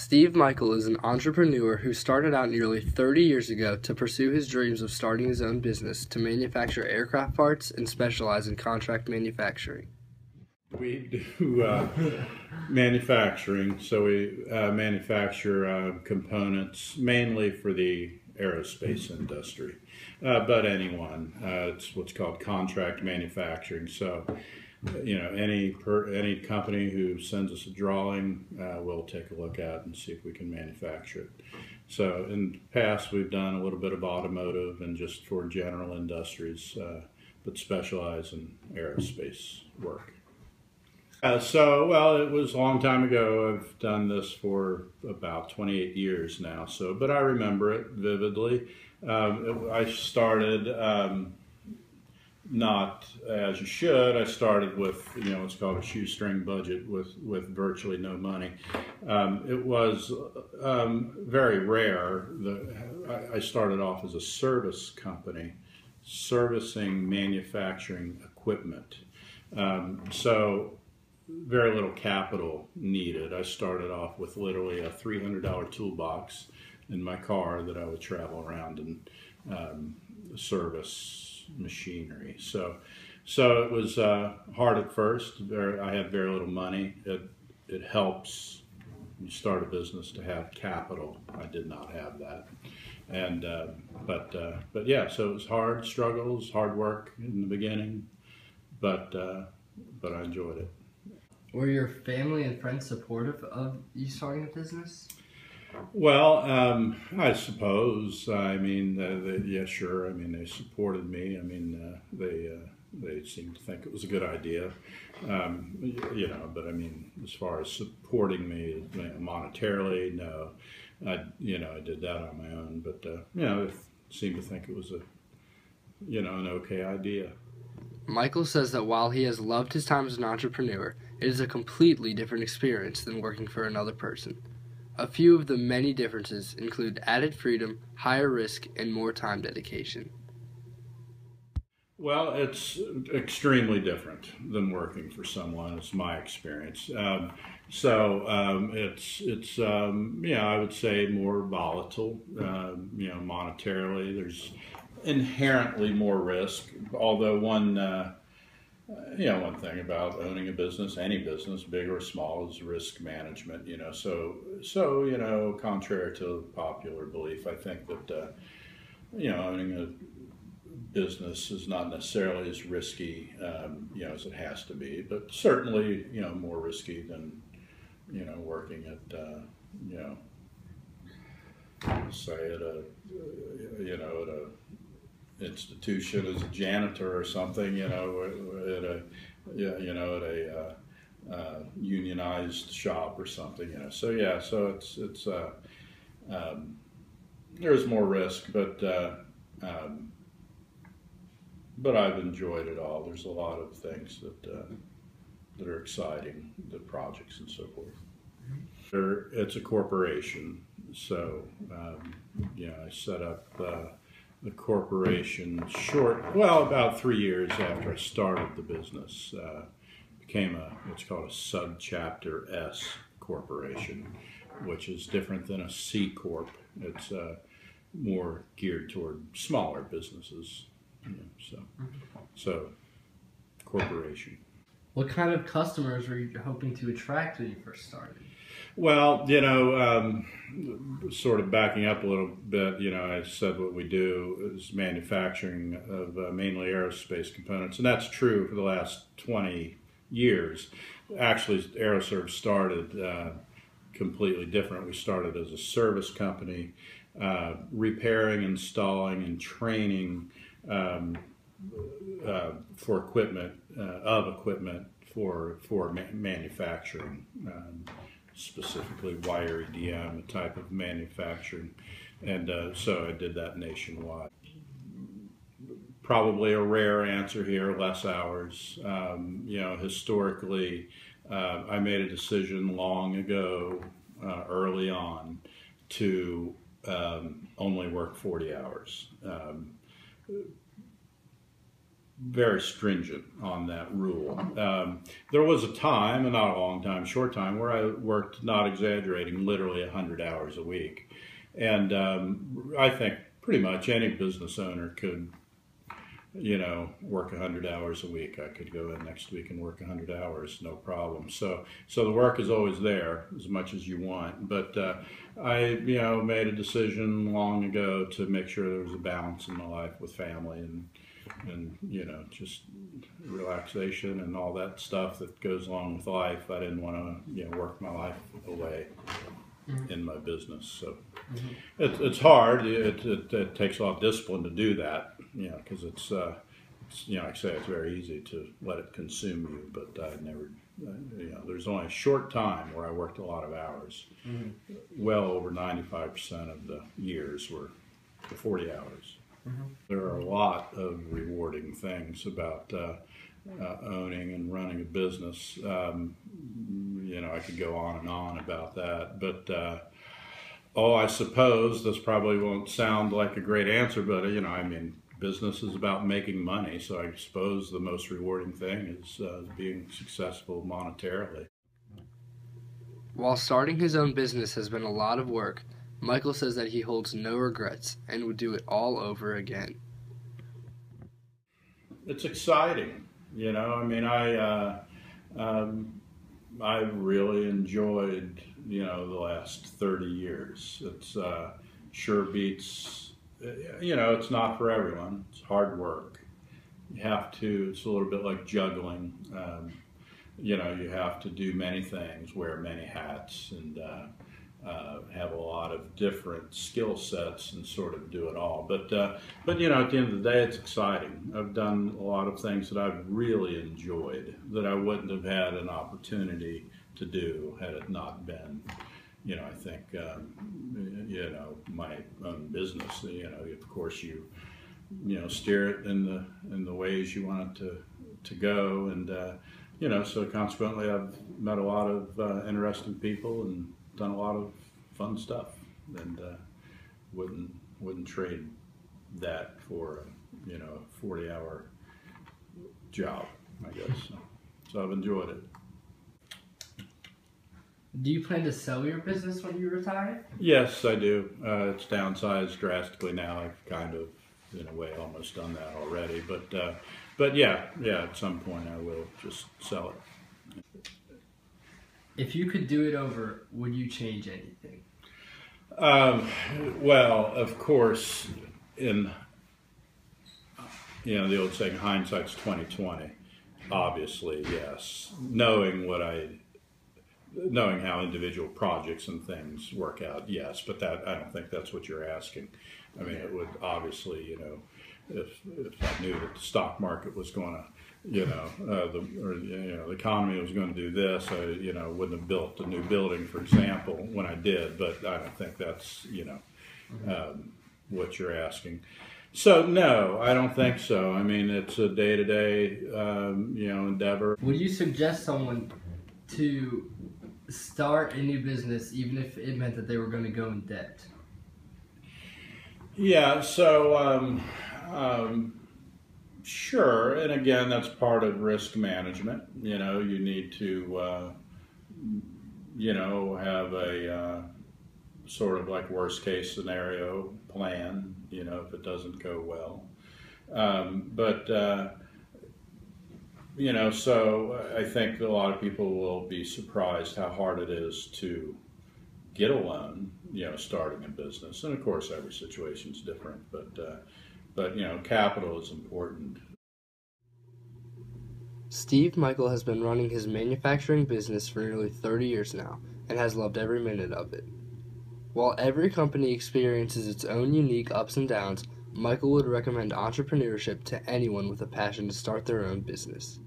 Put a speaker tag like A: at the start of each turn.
A: Steve Michael is an entrepreneur who started out nearly 30 years ago to pursue his dreams of starting his own business to manufacture aircraft parts and specialize in contract manufacturing.
B: We do manufacturing, so we manufacture components mainly for the aerospace industry, but anyone. It's what's called contract manufacturing. So, any company who sends us a drawing, we'll take a look at and see if we can manufacture it. So in the past, we've done a little bit of automotive and just for general industries, but specialize in aerospace work. Well, it was a long time ago. I've done this for about 28 years now. But I remember it vividly. I started not as you should. I started with what's called a shoestring budget with virtually no money. It was very rare. I started off as a service company, servicing manufacturing equipment. Very little capital needed. I started off with literally a $300 toolbox in my car that I would travel around and service machinery. So it was hard at first. I had very little money. It helps when you start a business to have capital. I did not have that. And but yeah, so it was hard struggles, hard work in the beginning, but I enjoyed it.
A: Were your family and friends supportive of you starting a business?
B: Well, I suppose. I mean, yeah, sure. I mean, they supported me. I mean, they seemed to think it was a good idea. But I mean, as far as supporting me monetarily, no. I did that on my own. But they seemed to think it was an okay idea.
A: Michael says that while he has loved his time as an entrepreneur, it is a completely different experience than working for another person. A few of the many differences include added freedom, higher risk, and more time dedication.
B: Well, it's extremely different than working for someone. It's my experience. It's I would say more volatile. Monetarily, there's inherently more risk. Although one thing about owning a business, any business, big or small, is risk management. Contrary to popular belief, I think that owning a business is not necessarily as risky, as it has to be, but certainly, more risky than, working at, say at a institution as a janitor or something, at a unionized shop or something, So yeah, so it's there's more risk, but I've enjoyed it all. There's a lot of things that are exciting, the projects and so forth. It's a corporation, so I set up the corporation about 3 years after I started the business. Became what's called a subchapter S corporation, which is different than a C corp. It's more geared toward smaller businesses. So corporation.
A: What kind of customers were you hoping to attract when you first started?
B: Well, sort of backing up a little bit, I said what we do is manufacturing of mainly aerospace components, and that's true for the last 20 years. Actually, Aeroserv started completely different. We started as a service company, repairing, installing, and training for equipment, for manufacturing. Specifically wire EDM, a type of manufacturing, and so I did that nationwide. Probably a rare answer here, less hours. Historically, I made a decision long ago, early on, to only work 40 hours. very stringent on that rule. There was a time, and not a long time, short time, where I worked, not exaggerating, literally 100 hours a week. And I think pretty much any business owner could, work 100 hours a week. I could go in next week and work 100 hours, no problem. So the work is always there as much as you want. But I, made a decision long ago to make sure there was a balance in my life with family and just relaxation and all that stuff that goes along with life. I didn't want to, work my life away in my business. So it's hard. It takes a lot of discipline to do that, because it's like I say, it's very easy to let it consume you. But I never, there's only a short time where I worked a lot of hours. Well over 95% of the years were 40 hours. There are a lot of rewarding things about owning and running a business. I could go on and on about that, but I suppose this probably won't sound like a great answer, but business is about making money, so I suppose the most rewarding thing is being successful monetarily.
A: While starting his own business has been a lot of work, Michael says that he holds no regrets and would do it all over again.
B: It's exciting, I really enjoyed, the last 30 years. It's sure beats, it's not for everyone. It's hard work. It's a little bit like juggling. You have to do many things, wear many hats, and have a lot of different skill sets and sort of do it all. But at the end of the day, it's exciting. I've done a lot of things that I've really enjoyed that I wouldn't have had an opportunity to do had it not been, I think, my own business. Of course you steer it in the ways you want it to go, and so consequently I've met a lot of interesting people and done a lot of fun stuff, and wouldn't trade that for a 40-hour job, I guess. So I've enjoyed it.
A: Do you plan to sell your business when you retire?
B: Yes, I do. It's downsized drastically now. I've kind of, in a way, almost done that already. But yeah, at some point I will just sell it.
A: If you could do it over, would you change anything?
B: Well, of course, in the old saying, hindsight's 20/20. Obviously, yes. Knowing how individual projects and things work out, yes. But I don't think that's what you're asking. It would obviously, if I knew that the stock market was going to, the economy was going to do this, I, wouldn't have built a new building, for example, when I did. But I don't think that's, what you're asking. So no, I don't think so. It's a day-to-day, endeavor.
A: Would you suggest someone to start a new business even if it meant that they were going to go in debt?
B: Yeah, so sure, and again, that's part of risk management. You need to, have a sort of like worst case scenario plan, if it doesn't go well. So I think a lot of people will be surprised how hard it is to get a loan, starting a business. And of course, every situation is different, but capital is important.
A: Steve Michael has been running his manufacturing business for nearly 30 years now and has loved every minute of it. While every company experiences its own unique ups and downs, Michael would recommend entrepreneurship to anyone with a passion to start their own business.